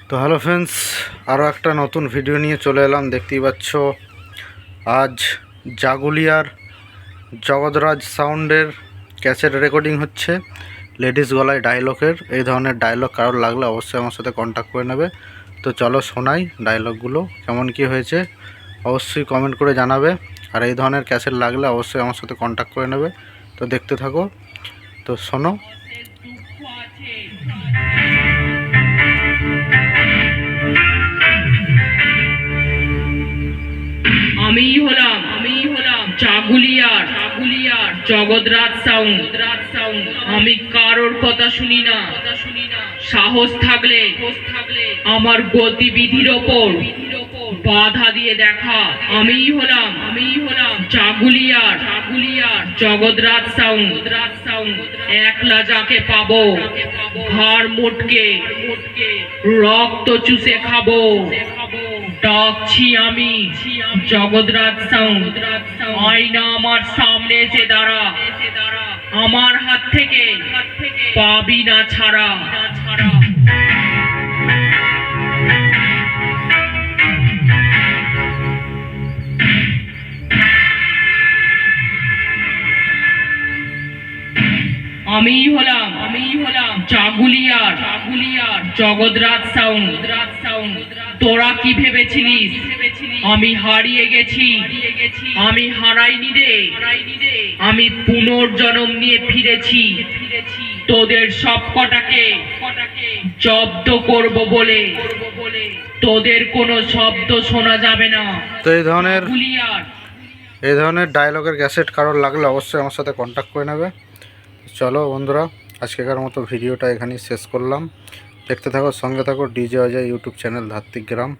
তো hello friends, আরও একটা নতুন ভিডিও নিয়ে চলে এলাম। দেখতেই পাচ্ছ, আজ জাগুলিয়ার জগৎরাজ সাউন্ডের ক্যাসেট রেকর্ডিং হচ্ছে লেডিস গলায় ডায়লগের। এই ধরনের ডায়লগ কারোর লাগলে অবশ্যই আমার সাথে কন্ট্যাক্ট করে নেবে। তো চলো শোনাই ডায়লগগুলো কেমন কি হয়েছে, অবশ্যই কমেন্ট করে জানাবে। আর এই ধরনের ক্যাসেট লাগলে অবশ্যই আমার সাথে কন্ট্যাক্ট করে নেবে। তো দেখতে থাকো, তো শোনো। আমিই হলাম জাগুলিয়ার জগৎরাজ সাউন্ড। আমি কারোর কথা শুনি না। সাহস থাকলে আমার গতিবিধির ওপর বাধা দিয়ে দেখা। আমিই হলাম জাগুলিয়ার জগৎরাজ সাউন্ড। একলা যাকে পাবো ঘাড় মোটকে রক্ত চুষে খাবো। ডাকছি আমি জগৎরাজ সাউন্ড। আয়না আমার সামনে এসে দাঁড়া, আমার হাত থেকে পাবি না ছাড়া। আমিই হলাম জাগুলিয়ার জগৎরাজ সাউন্ড। তোরা কি ভেবেছিলিস আমি হারিয়ে গেছি? আমি হারাইনি রে, আমি পুনর্জন্ম নিয়ে ফিরেছি তোদের সব কটাকে জব্দ করব বলে। তোদের কোনো শব্দ শোনা যাবে না। তো এই ধরনের ডায়লগের ক্যাসেট কারোর লাগলে অবশ্যই আমার সাথে কন্ট্যাক্ট করে নেবে। চলো বন্ধুরা, আজকেকার মতো ভিডিওটা এখানেই শেষ করলাম। দেখতে থাকো, সঙ্গে থাকো ডিজে অজয় ইউটিউব চ্যানেল ধাত্বিক গ্রাম।